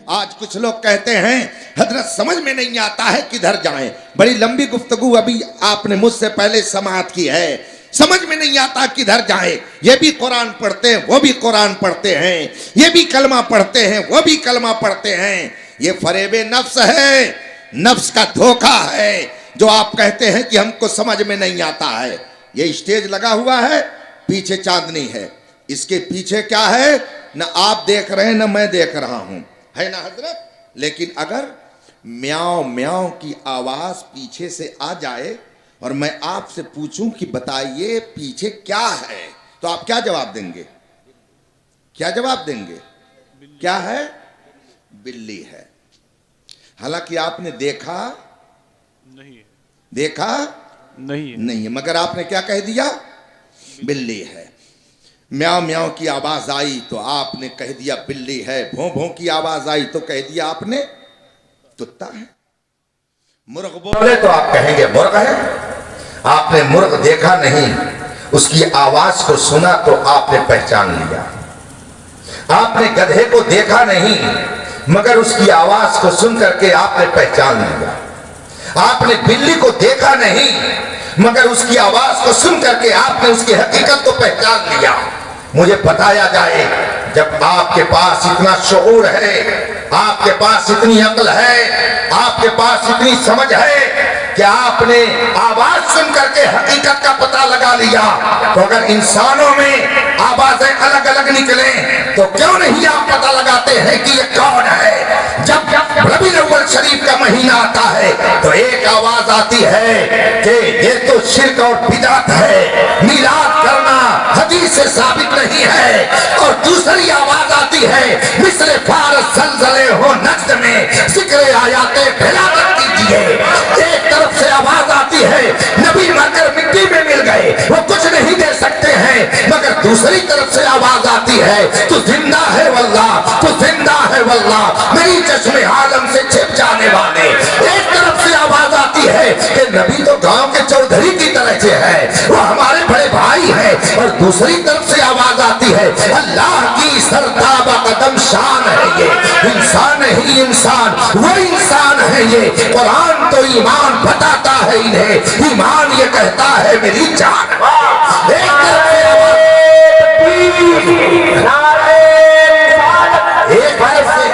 آج کچھ لوگ کہتے ہیں حضرت سمجھ میں نہیں آتا ہے کدھر جائیں. بڑی لمبی گفتگو ابھی آپ نے مجھ سے پہلے سماعت کی ہے. سمجھ میں نہیں آتا کدھر جائیں. یہ بھی قرآن پڑھتے ہیں وہ بھی قرآن پڑھتے ہیں, یہ بھی کلمہ پڑھتے ہیں وہ بھی کلمہ پڑھتے ہیں. یہ فریب نفس ہے, نفس کا دھوکہ ہے جو آپ کہتے ہیں کہ ہم کو سمجھ میں نہیں آتا ہے. یہ اسٹیج لگا ہوا ہے, پیچھے چاندنی ہے, اس کے پیچھے کیا ہے نہ آپ دیکھ رہے ہیں نہ میں دیکھ رہا ہوں, ہے نا حضرت. لیکن اگر میاؤں میاؤں کی آواز پیچھے سے آ جائے اور میں آپ سے پوچھوں کہ بتائیے پیچھے کیا ہے, تو آپ کیا جواب دیں گے؟ کیا جواب دیں گے؟ کیا ہے؟ بلی ہے. حالانکہ آپ نے دیکھا نہیں, دیکھا نہیں ہے, مگر آپ نے کیا کہہ دیا؟ بلی ہے. میاؤں میاؤں کی آواز آئی تو آپ نے کہہ دیا بلی ہے. بھوں بھوں کی آواز آئی تو کہہ دیا آپ نے کتا ہے. مرغ بولے تو آپ کہیں گے مرغ ہے. آپ نے مرغ دیکھا نہیں, اس کی آواز کو سنا تو آپ نے پہچان لیا. آپ نے گدھے کو دیکھا نہیں مگر اس کی آواز کو سن کر کے آپ نے پہچان لیا. آپ نے بلی کو دیکھا نہیں مگر اس کی آواز کو سن کر کے آپ نے اس کی حقیقت کو پہچان لیا. مجھے بتایا جائے جب آپ کے پاس اتنا شعور ہے, آپ کے پاس اتنی عقل ہے, آپ کے پاس اتنی سمجھ ہے کہ آپ نے آواز سن کر کے حقیقت کا پتہ لگا لیا, تو اگر انسانوں میں آوازیں الگ الگ نکلیں تو کیوں نہیں آپ پتہ لگاتے ہیں کہ یہ کون ہے؟ جب ربیع الاول شریف کا مہینہ آتا ہے تو ایک آواز آتی ہے کہ یہ تو شرک اور بدعت ہے, میلاد کرنا حدیث سے ثابت نہیں ہے. اور دوسری آواز آتی ہے مثل فارس زلزلے ہو نجد میں ذکر آیات بلاغت کیجئے. ایک طرف سے آواز آتی ہے نبی مر کر مٹی میں مل گئے, وہ کچھ نہیں دے سکتے ہیں, مگر دوسری طرف سے آواز آتی ہے تو زندہ ہے واللہ, تو زندہ ہے واللہ, میری چشم عالم سے چھپ جانے والے. ایک طرف سے آواز آتی ہے کہ نبی تو گاؤں کے چودھری کی طرح سے ہے, وہ ہمارے بڑے بھائی ہے, اور دوسری طرف سے آواز آتی ہے اللہ کی سرتابہ قدم شان ہے, یہ انسان ہی انسان, وہ انسان ہے یہ. قرآن تو ایمان بتاتا ہے انہیں, ایمان یہ کہتا ہے میری جان. ایک طرف سے آواز, ایک طرف سے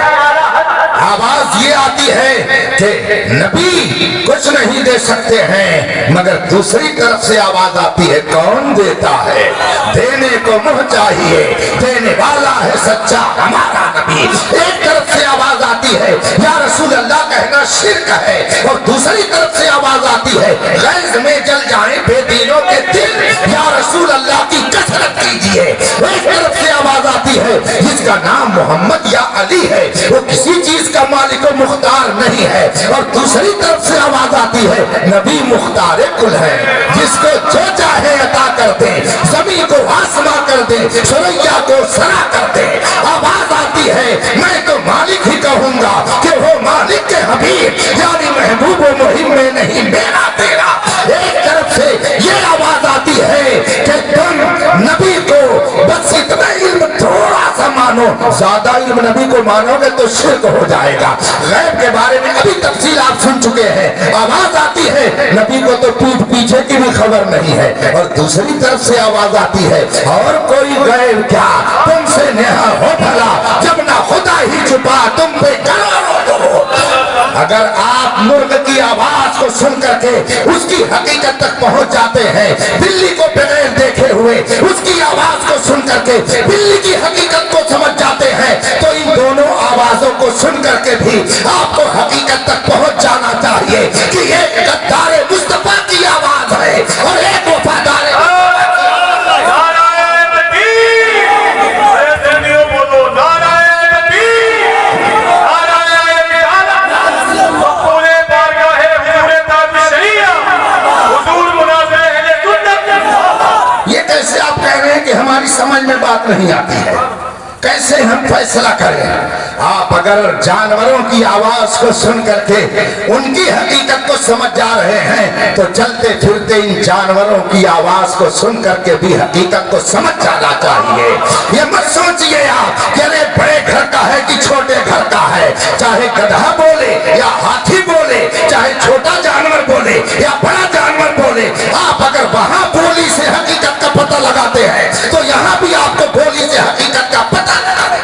آواز یہ آتی ہے کہ نبی کچھ نہیں دے سکتے ہیں, مگر دوسری طرف سے آواز آتی ہے کون دیتا ہے, دینے کو منہ چاہیے, دینے والا ہے سچا ہمارا نبی. ایک طرف سے آواز آتی ہے یا رسول اللہ کہنا شرک ہے, اور دوسری طرف سے آواز آتی ہے غیظ میں جل جائیں بے دینوں کے دل, یا رسول اللہ کی کثرت کیجئے. ایک طرف سے آواز آتی ہے جس کا نام محمد یا علی ہے, وہ کسی چیز کا مالک و مختار نہیں ہے, اور دوسری طرف سے آواز آتی ہے نبی مختار کل ہے, جس کو جو چاہے عطا کر دے, زمین کو آسماں کر دے, سریا کو سرا کر دے. آواز آتی ہے میں تو مالک ہی کہوں گا کہ وہ مالک کے حبیب یعنی محبوب و مہم میں نہیں میرا تیرا. ایک طرف سے یہ آواز آتی ہے کہ تم نبی کو بس اتنا علم تھوڑا سا مانو, زیادہ علم نبی کو مانو گے تو شرک ہو جائے گا. غیب کے بارے میں ابھی تفصیل آپ سن چکے ہیں. آواز آتی ہے نبی کو تو پیٹھ پیچھے کی بھی خبر نہیں ہے, اور دوسری طرف سے آواز آتی ہے اور کوئی غیب کیا تم سے نہا ہو بھلا, جب نہ خدا ہی چھپا تم پہ کروڑوں دو. اگر آپ مرغ کی آواز کو سن کر کے اس کی حقیقت تک پہنچ جاتے ہیں, بلی کو بغیر دیکھے ہوئے اس کی آواز کو سن کر کے بلی کی حقیقت کو سمجھ جاتے ہیں, تو ان دونوں آوازوں کو سن کر کے بھی آپ کو حقیقت تک پہنچ جانا چاہیے کہ ایک غدار مصطفیٰ کی آواز ہے اور ایک وفادار ہماری سمجھ میں بات نہیں آتی ہے, کیسے ہم فیصلہ کریں؟ آپ اگر جانوروں کی آواز کو سن کر کے ان کی حقیقت کو سمجھ جا رہے ہیں تو چلتے پھرتے ان جانوروں کی آواز کو سن کر کے بھی حقیقت کو سمجھ جانا چاہیے. یہ مت سوچئے آپ کہ بڑے گھر کا ہے کہ چھوٹے گھر کا ہے, ہے، چاہے گدھا بولے یا ہاتھی بولے، چاہے چھوٹا جانور بولے یا بڑا جانور بولے، آپ اگر وہاں بولی سے حقیقت کا پتہ لگاتے ہیں تو یہاں بھی آپ کو بولی سے حقیقت کا پتہ لگانا ہے۔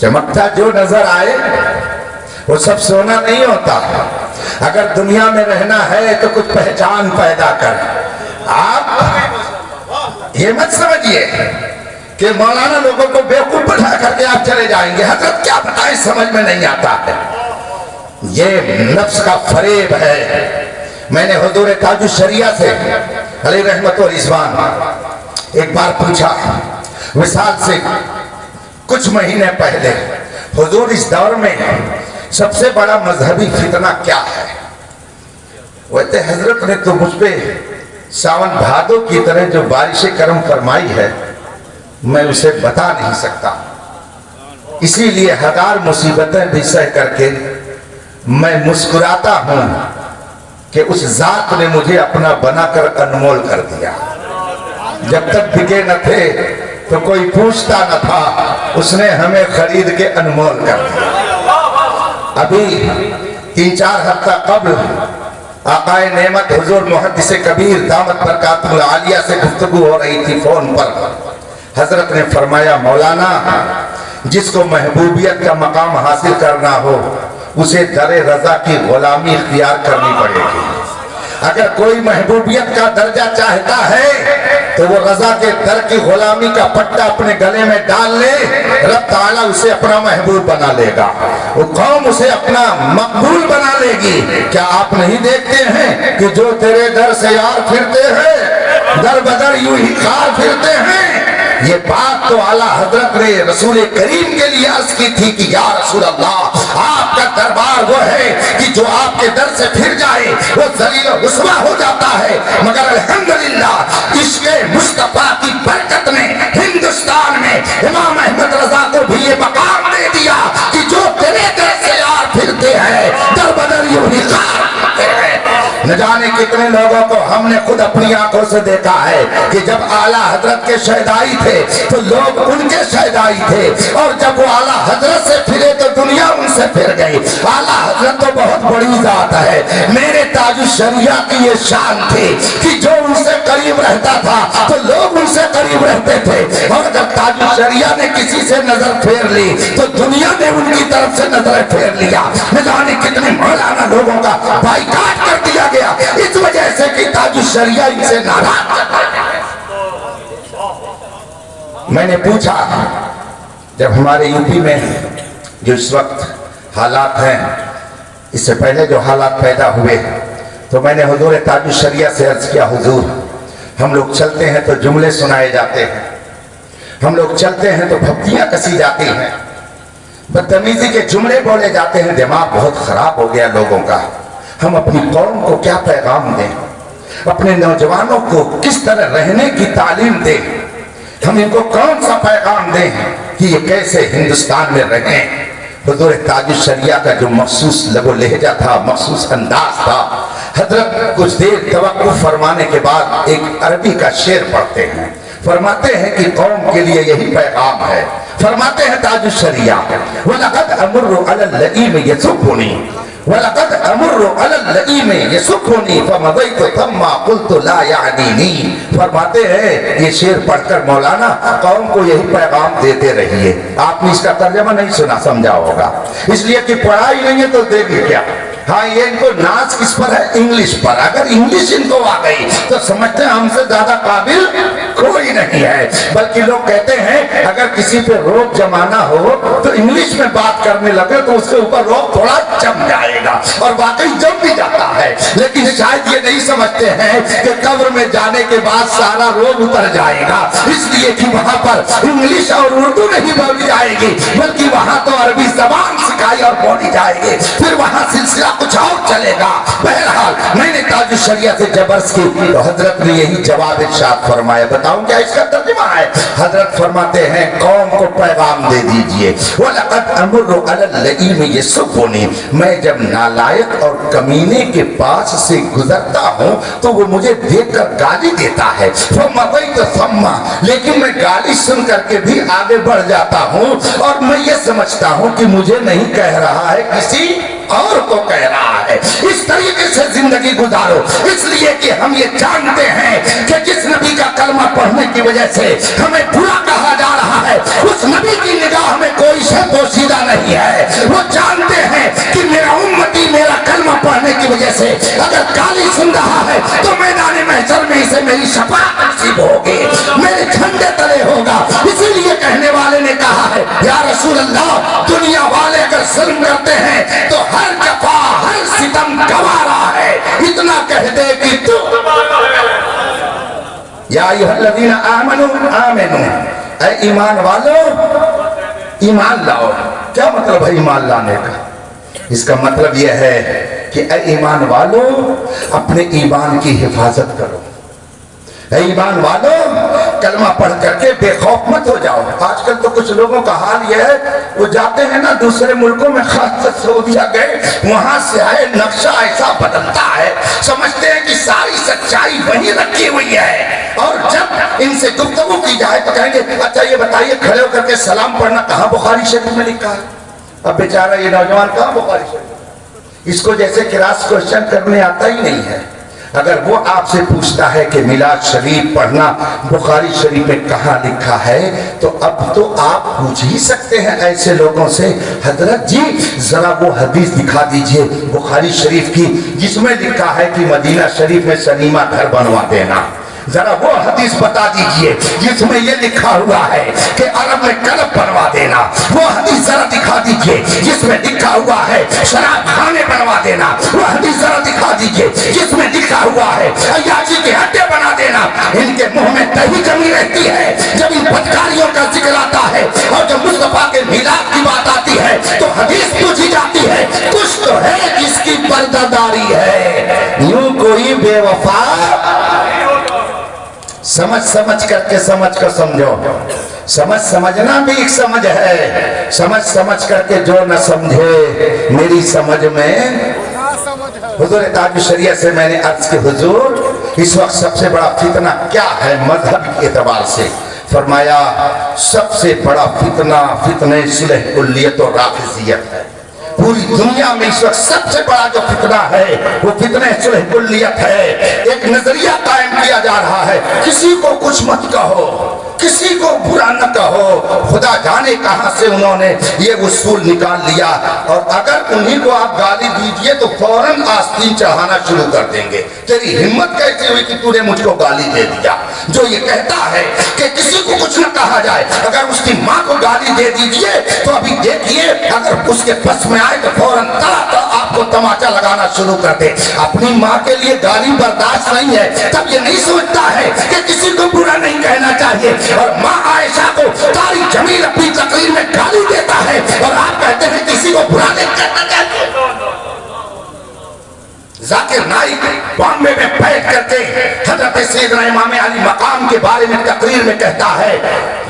چمکتا جو نظر آئے وہ سب سونا نہیں ہوتا۔ اگر دنیا میں رہنا ہے تو کچھ پہچان پیدا کر۔ آپ یہ مت سمجھیے کہ مولانا لوگوں کو بیوقوف بنا کر کے آپ چلے جائیں گے، حضرت کیا بتائیں سمجھ میں نہیں آتا ہے۔ یہ نفس کا فریب ہے۔ میں نے حضور تاج الشریعہ سے علیہ رحمت و رضوان ایک بار پوچھا، وصال سے کچھ مہینے پہلے، حضور اس دور میں سب سے بڑا مذہبی فتنہ کیا ہے؟ ویسے حضرت نے تو مجھ پہ ساون بھادو کی طرح جو بارش کرم فرمائی ہے میں اسے بتا نہیں سکتا، اسی لیے ہزار مصیبتیں بھی سہ کر کے میں مسکراتا ہوں کہ اس ذات نے مجھے اپنا بنا کر انمول کر دیا۔ جب تک بکے نہ تھے تو کوئی پوچھتا نہ تھا، اس نے ہمیں خرید کے انمول کر دیا۔ ابھی 3-4 ہفتہ قبل آقائے نعمت حضور محدث کبیر دامت برکاتہ العالیہ سے گفتگو ہو رہی تھی فون پر۔ حضرت نے فرمایا، مولانا جس کو محبوبیت کا مقام حاصل کرنا ہو اسے در رضا کی غلامی اختیار کرنی پڑے گی۔ اگر کوئی محبوبیت کا درجہ چاہتا ہے تو وہ رضا کے در کی غلامی کا پٹا اپنے گلے میں ڈال لے، رب تعالیٰ اسے اپنا محبوب بنا لے گا، وہ قوم اسے اپنا مقبول بنا لے گی۔ کیا آپ نہیں دیکھتے ہیں کہ جو تیرے در سے یار پھرتے ہیں در بدر یوں ہی خار پھرتے ہیں؟ یہ بات تو اعلیٰ حضرت نے رسول کریم کے لیے عرض کی تھی کہ یا رسول اللہ، آپ کا دربار وہ ہے کہ جو آپ کے در سے پھر جائے وہ ذلیل و رسوا ہو جاتا ہے، مگر الحمدللہ عشق مصطفیٰ کی برکت نے ہندوستان میں امام احمد رضا کو بھی یہ مقام دے دیا کہ جو تیرے در سے یار پھرتے ہیں در بدر یوں ہی خار پھرتے ہیں۔ نہ جانے کتنے لوگوں کو ہم نے خود اپنی آنکھوں سے دیکھا ہے کہ جب اعلیٰ حضرت کے شہدائی تھے تو لوگ ان کے شہدائی تھے، اور جب وہ اعلیٰ حضرت سے پھرے تو دنیا ان سے پھر گئی۔ اعلیٰ حضرت تو بہت بڑی ذات ہے، میرے تاج الشریعہ کی یہ شان تھی کہ جو ان سے قریب رہتا تھا تو لوگ ان سے قریب رہتے تھے، اور جب تاج الشریعہ نے کسی سے نظر پھیر لی تو دنیا نے ان کی طرف سے نظر پھیر لیا۔ نہ جانے کتنے مولانا لوگوں کا بائیکاٹ کر دیا گیا اس وجہ سے کہ تاج الشریعہ ان سے ناراض۔ میں نے پوچھا، جب ہمارے یو پی میں جو اس وقت حالات ہیں، اس سے پہلے جو حالات پیدا ہوئے، تو میں نے حضور تاج الشریعہ سے عرض کیا، حضور ہم لوگ چلتے ہیں تو جملے سنائے جاتے ہیں، ہم لوگ چلتے ہیں تو بھکتیاں کسی جاتی ہیں، بدتمیزی کے جملے بولے جاتے ہیں، دماغ بہت خراب ہو گیا لوگوں کا۔ ہم اپنی قوم کو کیا پیغام دیں، اپنے نوجوانوں کو کس طرح رہنے کی تعلیم دیں، ہم ان کو کون سا پیغام دیں کہ یہ کیسے ہندوستان میں رہیں۔ حضور تاج الشریعہ کا جو مخصوص لب و لہجہ تھا، مخصوص انداز تھا، حضرت کچھ دیر توقف فرمانے کے بعد ایک عربی کا شعر پڑھتے ہیں، فرماتے ہیں کہ قوم کے لیے یہی پیغام ہے۔ فرماتے ہیں تاج الشریعہ، وَلَقَدْ أَمُرُّ عَلَى اللَّئِيمِ يَسُبُّنِي وَلَقَدْ أَمُرُّ عَلَى اللَّئِيمِ يَسُبُّنِي فَمَضَيْتُ ثَمَّ قُلْتُ لَا يَعْنِينِي۔ فرماتے ہیں یہ شعر پڑھ کر مولانا قوم کو یہی پیغام دیتے رہیے۔ آپ نے اس کا ترجمہ نہیں سنا سمجھا ہوگا، اس لیے کہ پڑھائی نہیں ہے تو دے گی کیا۔ ہاں یہ ان کو ناز کس پر ہے؟ انگلش پر۔ اگر انگلش ان کو آ گئی تو سمجھتے ہیں ہم سے زیادہ قابل کوئی نہیں ہے، بلکہ لوگ کہتے ہیں اگر کسی پہ روب جمانا ہو تو انگلش میں بات کرنے لگے تو اس کے اوپر روب تھوڑا جم جائے گا، اور واقعی جم بھی جاتا ہے، لیکن شاید یہ نہیں سمجھتے ہیں کہ قبر میں جانے کے بعد سارا روب اتر جائے گا، اس لیے کہ وہاں پر انگلش اور اردو نہیں بولی جائے گی بلکہ وہاں تو عربی زبان سکھائی اور بولی جائے گی، پھر وہاں سلسلہ کچھ اور چلے گا۔ بہرحال میں نے تاج الشریعہ سے جب عرض کی تو حضرت نے یہی جواب ارشاد فرمایا، بتا بتاؤں کیا اس کا ترجمہ ہے؟ حضرت فرماتے ہیں قوم کو پیغام دے دیجئے وَلَقَدْ أَمُرُّ عَلَى الَّئِيمِ يَسُبُّنِي، میں جب نالائق اور کمینے کے پاس سے گزرتا ہوں تو وہ مجھے دیکھ کر گالی دیتا ہے، فَمَضَيْتُ ثَمَّ، لیکن میں گالی سن کر کے بھی آگے بڑھ جاتا ہوں اور میں یہ سمجھتا ہوں کہ مجھے نہیں کہہ رہا ہے، کسی اور کو کہہ رہا ہے۔ اس طریقے سے زندگی گزارو، اس لیے کہ ہم یہ جانتے ہیں کہ جس نبی کا کلمہ پڑھنے کی وجہ سے ہمیں برا کہا جا رہا ہے، اس نبی کی نگاہ میں کوئی شے پوشیدہ نہیں ہے۔ وہ جانتے ہیں کہ میرا امتی میرا کلمہ پڑھنے کی وجہ سے اگر گالی سن رہا ہے تو میدان محشر میں اسے میری شفاعت نصیب ہوگی، میرے جھنڈے تلے ہوگا۔ اسی لیے کہنے والے نے کہا ہے یا رسول اللہ، دنیا والے اگر ظلم کرتے ہیں تو ہر جفا ہر ستم گوارا ہے، اتنا کہہ دے کہ تو یا ایھا الذین آمنوا آمنوا، اے ایمان والو ایمان لاؤ۔ کیا مطلب ہے ایمان لانے کا؟ اس کا مطلب یہ ہے کہ اے ایمان والو اپنے ایمان کی حفاظت کرو، اے ایمان والو کلمہ پڑھ کر کے بے خوف مت ہو جاؤ۔ آج کل تو کچھ لوگوں کا حال یہ ہے، وہ جاتے ہیں نا دوسرے ملکوں میں، خاص طور سعودیہ گئے، وہاں سے آئے نقشہ ایسا بدلتا ہے، سمجھتے ہیں کہ ساری سچائی وہیں رکھی ہوئی ہے، اور جب ان سے گفتگو کی جائے تو کہیں گے اچھا یہ بتائیے کھڑے ہو کر کے سلام پڑھنا کہاں بخاری شریف میں لکھا ہے؟ اب بیچارہ یہ نوجوان کہاں بخاری شریف، اس کو جیسے کراس کوشچن کرنے آتا ہی نہیں ہے۔ اگر وہ آپ سے پوچھتا ہے کہ میلاد شریف پڑھنا بخاری شریف میں کہاں لکھا ہے، تو اب تو آپ پوچھ ہی سکتے ہیں ایسے لوگوں سے حضرت جی ذرا وہ حدیث دکھا دیجئے بخاری شریف کی جس میں لکھا ہے کہ مدینہ شریف میں سنیما گھر بنوا دینا، ذرا وہ حدیث بتا دیجئے جس میں یہ لکھا ہوا ہے کہ عرب میں کلب بنوا دینا، وہ حدیث ذرا دکھا دیجئے جس میں لکھا ہوا ہے شراب خانے بنوا دینا، وہ حدیث ذرا دکھا دیجئے جس میں لکھا ہوا ہے عیاشی کے ہڈے بنا دینا۔ ان کے منہ میں دہی جمی رہتی ہے جب ان بدکاریوں کا ذکر آتا ہے، اور جب مصطفیٰ کے میلاد کی بات آتی ہے تو حدیث پوچھی جاتی ہے، کچھ تو ہے جس کی پردہ داری ہے۔ یوں کوئی بے وفا سمجھ کر کے سمجھ کر سمجھو، سمجھنا بھی ایک سمجھ ہے، سمجھ کر کے جو نہ سمجھے میری سمجھ میں۔ حضور تاج الشریعہ سے میں نے عرض کہ حضور اس وقت سب سے بڑا فتنہ کیا ہے مذہب کے اعتبار سے؟ فرمایا سب سے بڑا فتنہ صلح کلیت و رافضیت ہے۔ پوری دنیا میں اس وقت سب سے بڑا جو فتنہ ہے وہ فتنہ صلح کلیت ہے۔ ایک نظریہ قائم کیا جا رہا ہے، کسی کو کچھ مت کہو، کسی کو برا نہ کہو، خدا جانے کہاں سے انہوں نے یہ اصول نکال لیا، اور اگر انہیں کو آپ گالی دیجئے تو فوراً آستین چڑھانا شروع کر دیں گے۔ تیری ہمت کیسے ہوئی کہ تو نے مجھ کو گالی دے دیا؟ جو یہ کہتا ہے کہ کسی کو کچھ نہ کہا جائے، اگر اس کی ماں کو گالی دے دیجئے تو ابھی دیکھیے اگر اس کے بس میں آئے تو فوراً آپ کو تماچا لگانا شروع کر دے۔ اپنی ماں کے لیے گالی برداشت نہیں ہے، تب یہ نہیں سوچتا ہے کہ کسی کو برا نہیں کہنا چاہیے، اور ماں عائشہ کو طارق جمیل اپنی تقریر میں گالی دیتا ہے اور آپ کہتے ہیں کسی کو برا نہیں کہنا چاہیے۔ ذاکر نائک بامبے میں بیٹھ کر کے حضرت سیدنا امام علی مقام کے بارے میں تقریر میں کہتا ہے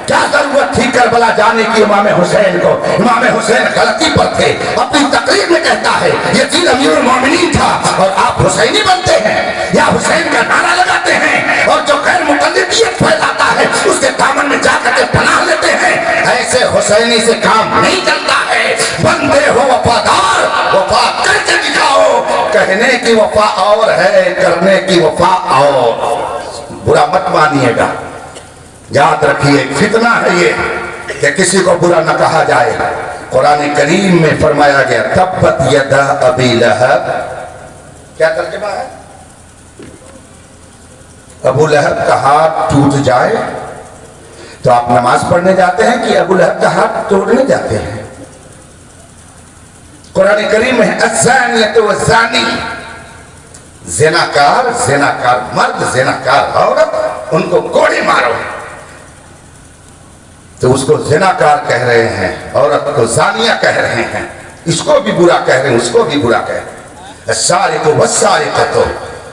کیا ضرورت تھی کربلا جانے کی امام حسین کو، امام حسین غلطی پر تھے۔ اپنی تقریر میں کہتا ہے یزید امیر المومنین تھا اور آپ حسینی بنتے ہیں یا حسین کا نعرہ لگاتے ہیں، اور جو غیر مقلدیت پھیلاتا ہے اس کے دامن میں جا کر کے پناہ لیتے ہیں۔ ایسے حسینی سے کام نہیں چلتا ہے، بندے ہو وفادار، وفا کر کے دکھاؤ۔ کہنے کی وفا اور ہے، کرنے کی وفا اور۔ برا مت مانیے گا، یاد رکھیے فتنہ ہے یہ کہ کسی کو برا نہ کہا جائے۔ قرآن کریم میں فرمایا گیا تبت یدا ابی لہب، کیا ترجمہ ہے؟ ابو لہب کا ہاتھ ٹوٹ جائے تو آپ نماز پڑھنے جاتے ہیں کہ ابو لہب کا ہاتھ توڑنے جاتے ہیں؟ قرآن کریم میں الزانیۃ والزانی، زناکار مرد زناکار عورت، ان کو کوڑے مارو، تو اس کو زناکار کہہ رہے ہیں، عورت کو زانیہ کہہ رہے ہیں، اس کو بھی برا کہہ رہے ہیں، اس کو بھی برا کہہ رہے ہیں۔ السارق والسارقۃ،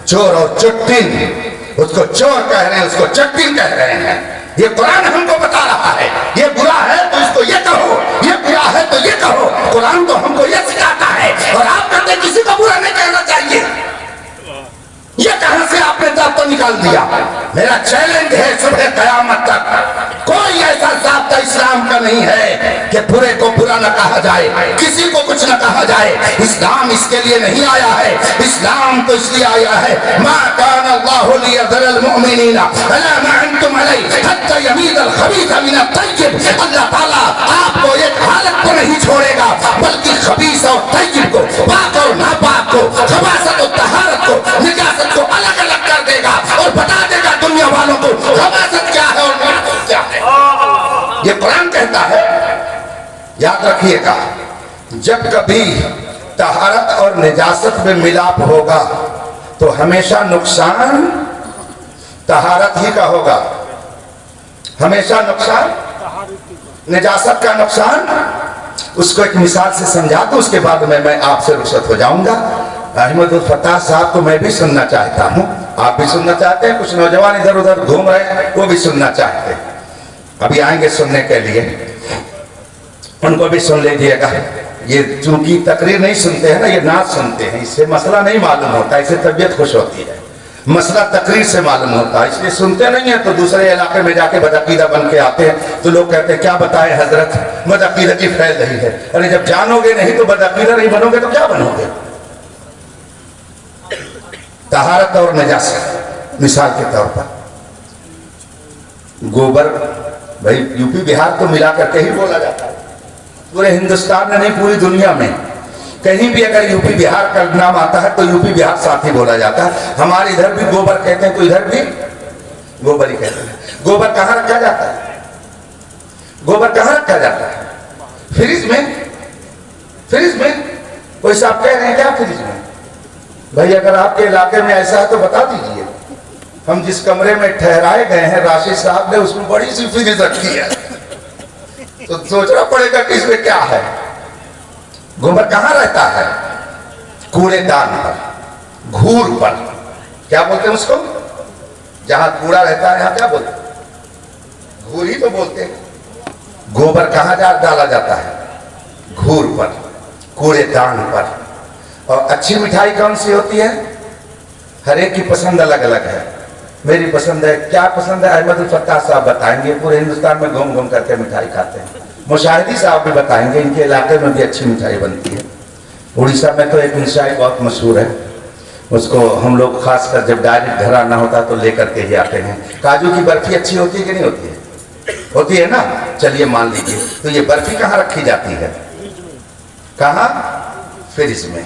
چور اور چٹن اس کو چور کہہ رہے ہیں، اس کو چکر کہہ رہے ہیں. یہ قرآن ہم کو بتا رہا ہے یہ برا ہے تو اس کو یہ کہو، یہ برا ہے تو یہ کہو. قرآن تو ہم کو یہ سکھاتا ہے، اور آپ کہتے ہیں کسی کو برا نہیں کہنا چاہیے. یہ کہاں سے آپ نے ضابطہ نکال دیا؟ میرا چیلنج ہے صبح قیامت تک کوئی ایسا ضابطہ اسلام کا نہیں ہے کہ برے کو برا نہ کہا جائے، کسی کو کچھ نہ کہا جائے. اسلام اس کے لیے نہیں آیا ہے، اسلام تو اس لیے آیا ہے ما کان اللہ لیذر المؤمنین علی ما انتم علیہ حتی یمیز الخبیث من الطیب. اللہ تعالیٰ آپ کو ایک حالت کو نہیں چھوڑے گا بلکہ خبیث اور طیب کو، پاک اور ناپاک کو، خباثت اور طہارت کو، نجاست کو الگ الگ کر دے گا اور بتا دے گا دنیا والوں کو خباثت کیا ہے اور نجاست کیا ہے. یہ قرآن کہتا ہے. یاد رکھیے گا جب کبھی طہارت اور نجاست میں ملاپ ہوگا تو ہمیشہ نقصان طہارت ہی کا ہوگا، ہمیشہ نقصان نجاست کا نقصان. اس کو ایک مثال سے سمجھا تو اس کے بعد میں آپ سے رخصت ہو جاؤں گا. احمد الفتاح صاحب کو میں بھی سننا چاہتا ہوں، آپ بھی سننا چاہتے ہیں، کچھ نوجوان ادھر ادھر گھوم رہے ہیں وہ بھی سننا چاہتے ہیں، ابھی آئیں گے سننے کے لیے، ان کو بھی سن لیجئے گا. یہ چونکہ تقریر نہیں سنتے ہیں نا، یہ نعت سنتے ہیں، اس سے مسئلہ نہیں معلوم ہوتا، اس سے طبیعت خوش ہوتی ہے. مسئلہ تقریر سے معلوم ہوتا ہے، اس لیے سنتے نہیں ہیں تو دوسرے علاقے میں جا کے بدعقیدہ بن کے آتے ہیں تو لوگ کہتے ہیں کیا بتائے حضرت بدعقیدگی پھیل رہی ہے. ارے جب جانو گے نہیں تو بدعقیدہ نہیں بنو گے تو کیا بنو گے؟ طہارت اور نجاست مثال کے طور پر گوبر، بھائی یو پی بہار تو ملا کر کے ہی بولا جاتا ہے، پورے ہندوستان میں نہیں پوری دنیا میں کہیں بھی اگر یو پی بہار کا نام آتا ہے تو یو پی بہار ساتھ ہی بولا جاتا ہے. ہمارے ادھر بھی گوبر کہتے ہیں تو ادھر بھی گوبر ہی کہتے ہیں. گوبر کہاں رکھا جاتا ہے؟ گوبر کہاں رکھا جاتا ہے؟ فریج میں. فریج میں کوئی صاحب کہہ رہے ہیں کیا فریج میں؟ بھائی اگر آپ کے علاقے میں ایسا ہے تو بتا دیجئے. ہم جس کمرے میں ٹھہرائے گئے ہیں راشد صاحب نے اس میں بڑی سی فریج رکھی ہے تو سوچنا پڑے گا کہ اس میں کیا ہے. گوبر کہاں رہتا ہے؟ کوڑے دان پر، گھور پر. کیا بولتے ہیں اس کو؟ جہاں کوڑا رہتا ہے یہاں کیا بولتے ہیں؟ گھور ہی تو بولتے ہیں. گوبر کہاں ڈالا جاتا ہے؟ گھور پر، کوڑے دان پر. اور اچھی مٹھائی کون سی ہوتی ہے؟ ہر ایک کی پسند الگ الگ ہے. میری پسند ہے، کیا پسند ہے احمد الفتاح صاحب بتائیں گے، پورے ہندوستان میں گھوم گھوم کر کے مٹھائی کھاتے ہیں. مشاہدی صاحب بھی بتائیں گے، ان کے علاقے میں بھی اچھی مٹھائی بنتی ہے. اڑیسہ میں تو ایک مٹھائی بہت مشہور ہے، اس کو ہم لوگ خاص کر جب ڈائریکٹ گھر آنا ہوتا تو لے کر کے ہی آتے ہیں. کاجو کی برفی اچھی ہوتی ہے کہ نہیں ہوتی ہے؟ ہوتی ہے نا. چلیے مان لیجیے تو یہ برفی کہاں رکھی جاتی ہے؟ کہاں؟ فریج میں.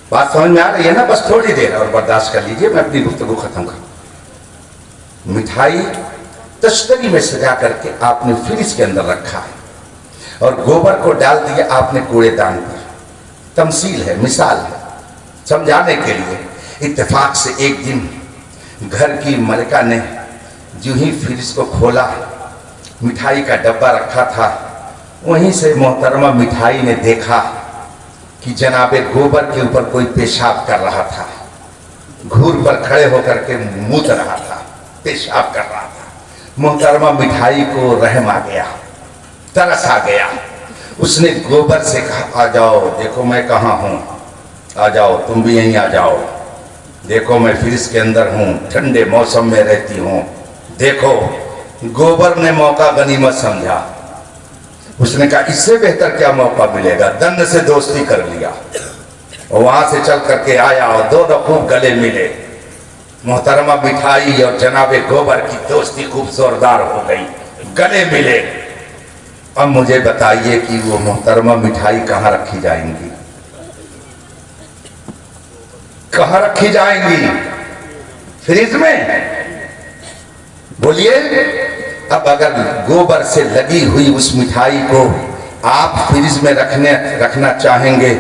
بات سمجھ میں آ رہی ہے نا؟ بس تھوڑی دیر اور برداشت کر لیجئے، میں اپنی گفتگو ختم کروں. مٹھائی تشتری میں سجا کر کے آپ نے فریج کے اندر رکھا ہے اور گوبر کو ڈال دیا آپ نے کوڑے دان پر. تمثیل ہے، مثال ہے سمجھانے کے لیے. اتفاق سے ایک دن گھر کی ملکہ نے جو ہی فریج کو کھولا، مٹھائی کا ڈبہ رکھا تھا، وہیں سے محترمہ مٹھائی نے دیکھا کہ جناب گوبر کے اوپر کوئی پیشاب کر رہا تھا. گھور پر کھڑے ہو کر کے موت رہا تھا، پیشاب کر رہا تھا. محترمہ مٹھائی کو رحم آ گیا، ترس آ گیا. اس نے گوبر سے کہا آ جاؤ، دیکھو میں کہاں ہوں، آ جاؤ تم بھی یہیں آ جاؤ، دیکھو میں فریج کے اندر ہوں، ٹھنڈے موسم میں رہتی ہوں. دیکھو گوبر نے موقع غنیمت سمجھا. اس نے کہا اس سے بہتر کیا موقع ملے گا. دند سے دوستی کر لیا اور وہاں سے چل کر کے آیا اور دونوں خوب گلے ملے. محترمہ مٹھائی اور جناب گوبر کی دوستی خوب زوردار ہو گئی، گلے ملے. اب مجھے بتائیے کہ وہ محترمہ مٹھائی کہاں رکھی جائیں گی؟ کہاں رکھی جائیں گی؟ فریج میں؟ بولیے. اب اگر گوبر سے لگی ہوئی اس مٹھائی کو آپ فریج میں رکھنا چاہیں گے،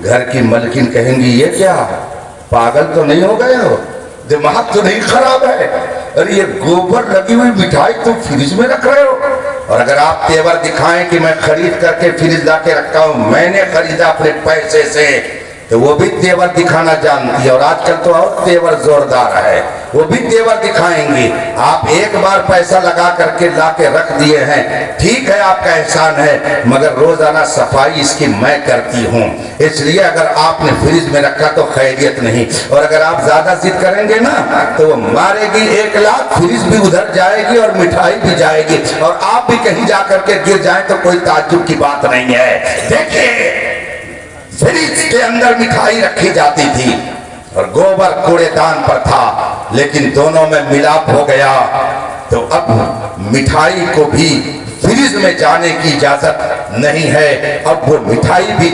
گھر کی ملکن کہیں گی یہ کیا، پاگل تو نہیں ہو گئے ہو، دماغ تو نہیں خراب ہے، اور یہ گوبر لگی ہوئی مٹھائی تو فریج میں رکھ رہے ہو. اور اگر آپ تیور دکھائیں کہ میں خرید کر کے فریج لا کے رکھا ہوں، میں نے خریدا اپنے پیسے سے، تو وہ بھی تیور دکھانا جانتی ہے، اور آج کل تو اور تیور زوردار ہے، وہ بھی تیور دکھائیں گی۔ آپ ایک بار پیسہ لگا کر کے لا کے رکھ دیے ہیں، ٹھیک ہے آپ کا احسان ہے، مگر روزانہ صفائی اس کی میں کرتی ہوں، اس لیے اگر آپ نے فریج میں رکھا تو خیریت نہیں، اور اگر آپ زیادہ ضد کریں گے نا تو وہ مارے گی 1 لاکھ، فریج بھی ادھر جائے گی اور مٹھائی بھی جائے گی، اور آپ بھی کہیں جا کر کے گر جائیں تو کوئی تعجب کی بات نہیں ہے۔ دیکھیے فریج کے اندر مٹھائی رکھی جاتی تھی اور گوبر کوڑے دان پر تھا، لیکن دونوں میں ملاپ ہو گیا، تو اب مٹھائی کو بھی فریج میں جانے کی اجازت نہیں ہے، اب وہ مٹھائی بھی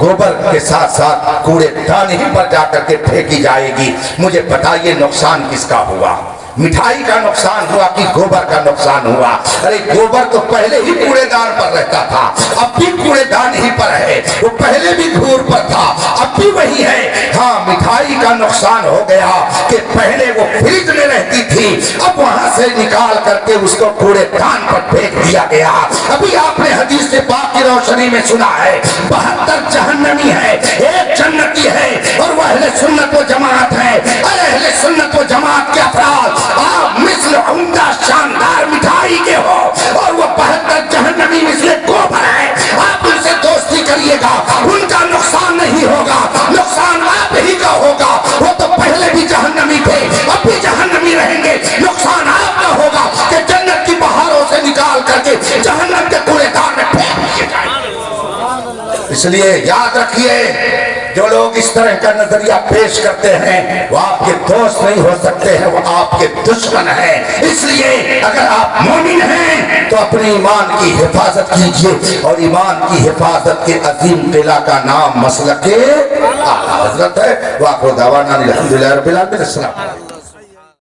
گوبر کے ساتھ ساتھ کوڑے دان ہی پر جا کر کے پھینکی جائے گی۔ مجھے بتائیے نقصان کس کا ہوا؟ مٹھائی کا نقصان ہوا کہ گوبر کا نقصان ہوا؟ ارے گوبر تو پہلے ہی کوڑے دان پر رہتا تھا، اب بھی کوڑے دان ہی پر ہے، وہ پہلے بھی گھور پر تھا، اب بھی وہی ہے۔ ہاں مٹھائی کا نقصان ہو گیا کہ پہلے وہ فریج میں رہتی تھی، اب وہاں سے نکال کر کے اس کو کوڑے دان پر پھینک دیا گیا۔ ابھی آپ نے حدیث پاک کی روشنی میں سنا ہے 72 جہنمی ہے، 1 جنتی ہے، اور وہ اہل سنت و جماعت ہے۔ اہل سنت و جماعت کے افراد آپ مثل عمدہ شاندار مٹھائی کے ہو، اور وہ 72 جہنمی مثل گوبر ہے، آپ ان سے دوستی کریے گا، ان کا نقصان نہیں ہوگا، نقصان آپ ہی کا ہوگا، وہ تو پہلے بھی جہنمی تھے، اب بھی جہنمی رہیں گے، نقصان آپ کا ہوگا کہ جنت کی بہاروں سے نکال کر کے جہنم کے کوڑے دان میں پھینک دیے جائیں۔ اس لیے یاد رکھیے جو لوگ اس طرح کا نظریہ پیش کرتے ہیں وہ آپ کے دوست نہیں ہو سکتے ہیں، وہ آپ کے دشمن ہیں۔ اس لیے اگر آپ مومن ہیں تو اپنے ایمان کی حفاظت کیجئے، اور ایمان کی حفاظت کے عظیم قلعہ کا نام مسلک اعلیٰ حضرت ہے۔ وآخر دعوانا الحمدللہ رب العالمین۔ السلام علیکم۔